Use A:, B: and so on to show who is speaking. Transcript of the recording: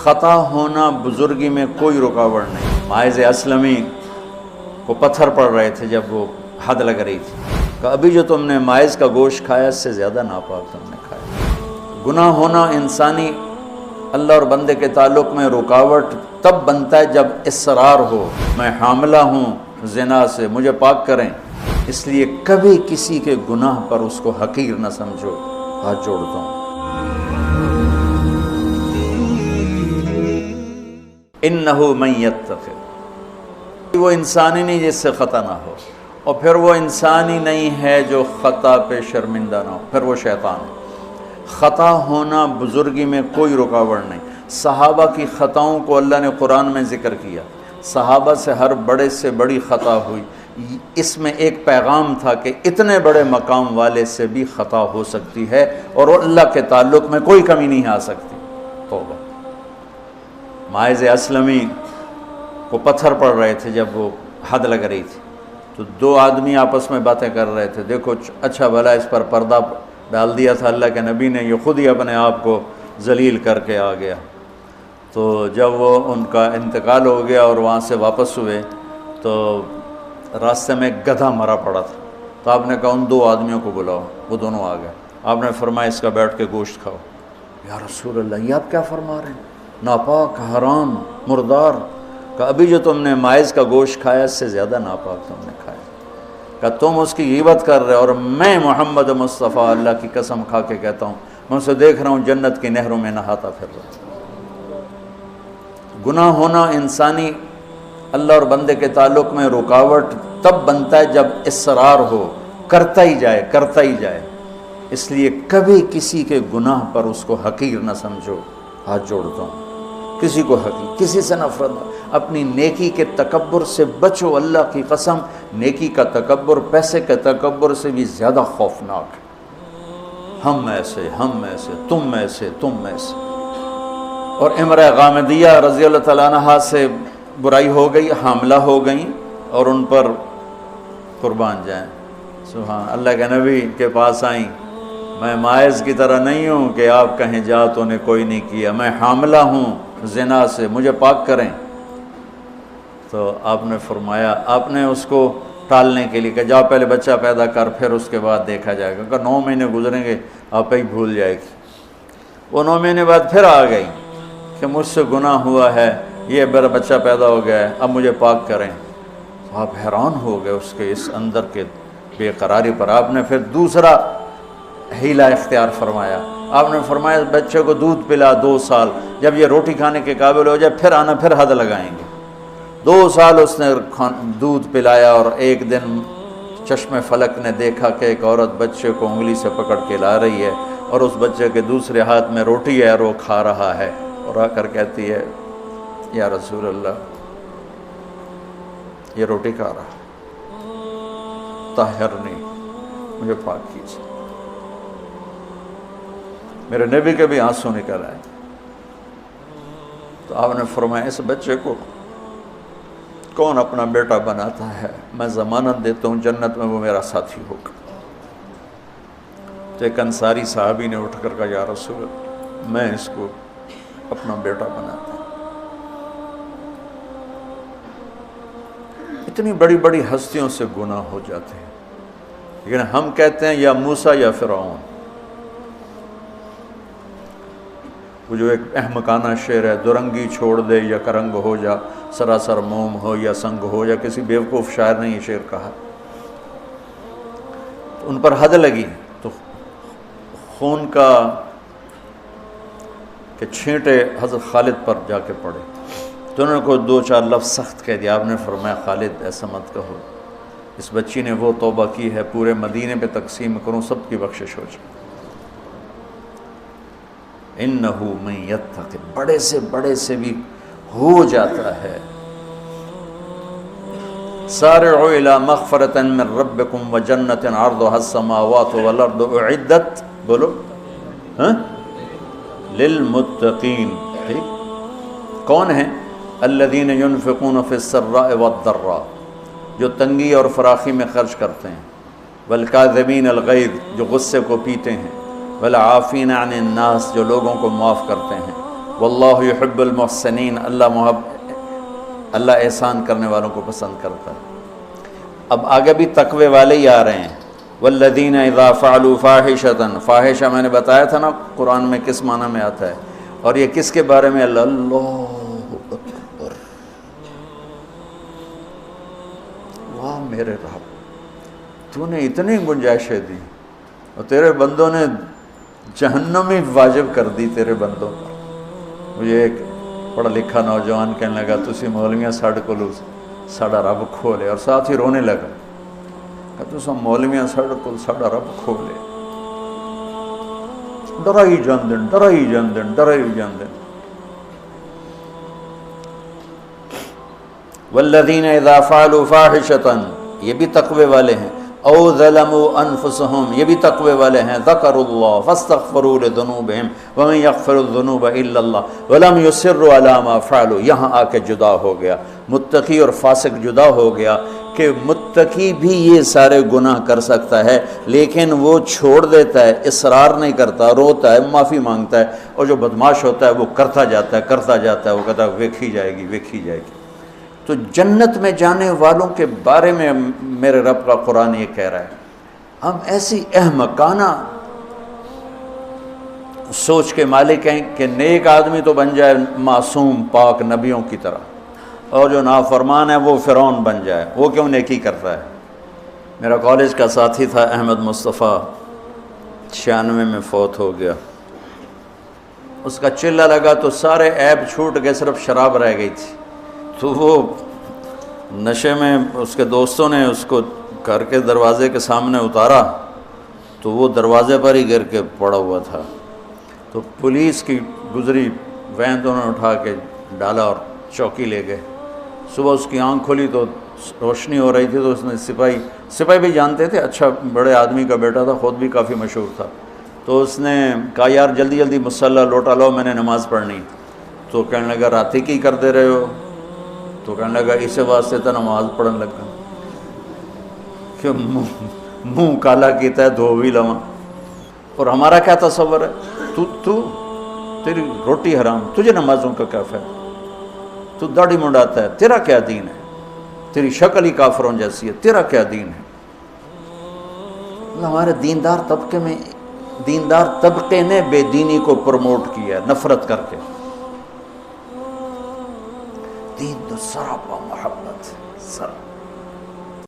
A: خطا ہونا بزرگی میں کوئی رکاوٹ نہیں۔ ماعز اسلمی کو پتھر پڑ رہے تھے جب وہ حد لگ رہی تھی، کہ ابھی جو تم نے ماعز کا گوشت کھایا اس سے زیادہ ناپاک تم نے کھایا۔ گناہ ہونا انسانی اللہ اور بندے کے تعلق میں رکاوٹ تب بنتا ہے جب اصرار ہو، میں حاملہ ہوں زنا سے، مجھے پاک کریں، اس لیے کبھی کسی کے گناہ پر اس کو حقیر نہ سمجھو۔ ہاتھ جوڑتا ہوں۔ انہ من یتق، وہ انسان ہی نہیں جس سے خطا نہ ہو، اور پھر وہ انسان ہی نہیں ہے جو خطا پہ شرمندہ نہ ہو، پھر وہ شیطان ہے۔ خطا ہونا بزرگی میں کوئی رکاوٹ نہیں۔ صحابہ کی خطاؤں کو اللہ نے قرآن میں ذکر کیا، صحابہ سے ہر بڑے سے بڑی خطا ہوئی، اس میں ایک پیغام تھا کہ اتنے بڑے مقام والے سے بھی خطا ہو سکتی ہے اور اللہ کے تعلق میں کوئی کمی نہیں آ سکتی۔ توبہ۔ ماعز اسلمی کو پتھر پڑ رہے تھے جب وہ حد لگ رہی تھی، تو دو آدمی آپس میں باتیں کر رہے تھے، دیکھو اچھا بھلا اس پر پردہ ڈال دیا تھا اللہ کے نبی نے، یہ خود ہی اپنے آپ کو ذلیل کر کے آ گیا۔ تو جب وہ ان کا انتقال ہو گیا اور وہاں سے واپس ہوئے تو راستے میں ایک گدھا مرا پڑا تھا، تو آپ نے کہا ان دو آدمیوں کو بلاؤ، وہ دونوں آ گئے۔ آپ نے فرمایا اس کا بیٹھ کے گوشت کھاؤ۔ یا رسول اللہ، یہ آپ کیا فرما رہے ہیں؟ ناپاک، حرام، مردار۔ کہ ابھی جو تم نے ماعز کا گوشت کھایا اس سے زیادہ ناپاک تم نے کھایا۔ کہ تم اس کی غیبت کر رہے، اور میں محمد مصطفیٰ اللہ کی قسم کھا کے کہتا ہوں میں اسے دیکھ رہا ہوں جنت کی نہروں میں نہاتا پھر رہا ہوں۔ گناہ ہونا انسانی اللہ اور بندے کے تعلق میں رکاوٹ تب بنتا ہے جب اصرار ہو، کرتا ہی جائے کرتا ہی جائے، اس لیے کبھی کسی کے گناہ پر اس کو حقیر نہ سمجھو۔ ہاتھ جوڑتا ہوں۔ کسی کو حقیر، کسی سے نفرت نہ، اپنی نیکی کے تکبر سے بچو۔ اللہ کی قسم، نیکی کا تکبر پیسے کے تکبر سے بھی زیادہ خوفناک ہے۔ ہم ایسے، ہم ایسے، تم ایسے، تم ایسے۔ اور امرأہ غامدیہ رضی اللہ تعالیٰ عنہا سے برائی ہو گئی، حاملہ ہو گئیں، اور ان پر قربان جائیں سبحان اللہ کے نبی کے پاس آئیں، میں ماعز کی طرح نہیں ہوں کہ آپ کہیں جا تو نے کوئی نہیں کیا، میں حاملہ ہوں زنا سے، مجھے پاک کریں۔ تو آپ نے فرمایا، آپ نے اس کو ٹالنے کے لیے کہ جا پہلے بچہ پیدا کر پھر اس کے بعد دیکھا جائے گا، کہ 9 مہینے گزریں گے آپ ہی بھول جائے گی۔ وہ 9 مہینے بعد پھر آ گئی کہ مجھ سے گناہ ہوا ہے، یہ میرا بچہ پیدا ہو گیا ہے، اب مجھے پاک کریں۔ آپ حیران ہو گئے اس کے اس اندر کے بے قراری پر۔ آپ نے پھر دوسرا ہیلا اختیار فرمایا، آپ نے فرمایا بچے کو دودھ پلا 2 سال، جب یہ روٹی کھانے کے قابل ہو جائے پھر آنا، پھر حد لگائیں گے۔ 2 سال اس نے دودھ پلایا، اور ایک دن چشم فلک نے دیکھا کہ ایک عورت بچے کو انگلی سے پکڑ کے لا رہی ہے، اور اس بچے کے دوسرے ہاتھ میں روٹی ہے اور وہ کھا رہا ہے، اور آ کر کہتی ہے یا رسول اللہ یہ روٹی کھا رہا، طہرنی، مجھے پاک کیجیے۔ میرے نبی کے بھی آنسو نکل آئے۔ تو آپ نے فرمایا اس بچے کو کون اپنا بیٹا بناتا ہے، میں ضمانت دیتا ہوں جنت میں وہ میرا ساتھی ہوگا۔ تو ایک انصاری صحابی نے اٹھ کر کہا یا رسول اللہ میں اس کو اپنا بیٹا بناتا ہوں۔ اتنی بڑی بڑی ہستیوں سے گناہ ہو جاتے ہیں، لیکن ہم کہتے ہیں یا موسیٰ یا فرعون۔ وہ جو ایک احمقانہ شعر ہے، دورنگی چھوڑ دے یا کرنگ ہو جا، سراسر موم ہو یا سنگ ہو جا، کسی بیوقوف شاعر نے یہ شعر کہا۔ تو ان پر حد لگی تو خون کا کہ چھینٹے حضرت خالد پر جا کے پڑے، تو انہوں نے کوئی 2-4 لفظ سخت کہہ دیا۔ آپ نے فرمایا خالد ایسا مت کہو، اس بچی نے وہ توبہ کی ہے پورے مدینے پہ تقسیم کروں سب کی بخشش ہو جائے۔ انہو من یتق، بڑے سے بڑے سے بھی ہو جاتا ہے۔ سارعوا الی مغفرۃ من ربکم وجنۃ عرضها السماوات والارض اعدت، بولو للمتقین۔ ٹھیک، کون ہیں؟ الذین ينفقون فی السراء والضراء، جو تنگی اور فراخی میں خرچ کرتے ہیں، والکاظمین الغیظ، جو غصے کو پیتے ہیں، والعافین عن الناس، جو لوگوں کو معاف کرتے ہیں، واللہ یحب المحسنین، اللہ احسان کرنے والوں کو پسند کرتا ہے۔ اب آگے بھی تقوی والے ہی آ رہے ہیں۔ والذین اذا فعلوا فاحشۃ، فاحشہ میں نے بتایا تھا نا قرآن میں کس معنی میں آتا ہے، اور یہ کس کے بارے میں؟ اللہ اکبر، واہ میرے رب، تو نے اتنی گنجائشیں دی اور تیرے بندوں نے جہنم ہی واجب کر دی تیرے بندوں پر۔ مجھے ایک پڑھا لکھا نوجوان کہنے لگا تسی مولویاں ساڑھے کو ساڑھا رب کھولے، اور ساتھ ہی رونے لگا کہ تسا مولویاں ساڑھے کو ساڑھا رب کھولے، ڈرائی جاندن ڈرائی جاندن ڈرائی جاندن۔ والذین اذا فعلوا فاحشۃ، یہ بھی تقوی والے ہیں، او ظلموا انفسهم، یہ بھی تقوی والے ہیں، ذکروا اللہ فاستغفروا لذنوبہم ومن یغفر الذنوب الا اللہ ولم یصروا علی ما فعلوا۔ یہاں آ کے جدا ہو گیا، متقی اور فاسق جدا ہو گیا کہ متقی بھی یہ سارے گناہ کر سکتا ہے لیکن وہ چھوڑ دیتا ہے، اصرار نہیں کرتا، روتا ہے، معافی مانگتا ہے، اور جو بدماش ہوتا ہے وہ کرتا جاتا ہے، وہ کہتا ہے ویکھی جائے گی ویکھی جائے گی۔ تو جنت میں جانے والوں کے بارے میں میرے رب کا قرآن یہ کہہ رہا ہے۔ ہم ایسی احمقانہ سوچ کے مالک ہیں کہ نیک آدمی تو بن جائے معصوم پاک نبیوں کی طرح، اور جو نافرمان ہے وہ فرعون بن جائے، وہ کیوں نیکی کرتا ہے؟ میرا کالج کا ساتھی تھا احمد مصطفیٰ، 96 میں فوت ہو گیا۔ اس کا چلہ لگا تو سارے عیب چھوٹ گئے، صرف شراب رہ گئی تھی۔ تو وہ نشے میں اس کے دوستوں نے اس کو گھر کے دروازے کے سامنے اتارا تو وہ دروازے پر ہی گر کے پڑا ہوا تھا۔ تو پولیس کی گزری وین تو انہوں نے اٹھا کے ڈالا اور چوکی لے گئے۔ صبح اس کی آنکھ کھلی تو روشنی ہو رہی تھی، تو اس نے سپاہی بھی جانتے تھے، اچھا بڑے آدمی کا بیٹا تھا، خود بھی کافی مشہور تھا، تو اس نے کہا یار جلدی جلدی مصلی لوٹا لو، میں نے نماز پڑھنی۔ تو کہنے لگا راتی کی کر دے رہے ہو؟ تو کہنے لگا اسے واسطے تو نماز پڑھن لگا کہ منہ کالا کیتا ہے دھو بھی لواں۔ اور ہمارا کیا تصور ہے؟ تیری روٹی حرام، تجھے نمازوں کا کیا فائدہ؟ تو داڑھی منڈاتا ہے، تیرا کیا دین ہے؟ تیری شکل ہی کافروں جیسی ہے، تیرا کیا دین ہے؟ ہمارے دیندار طبقے نے بے دینی کو پروموٹ کیا ہے نفرت کر کے۔ دین تو سراپا محبت سراپا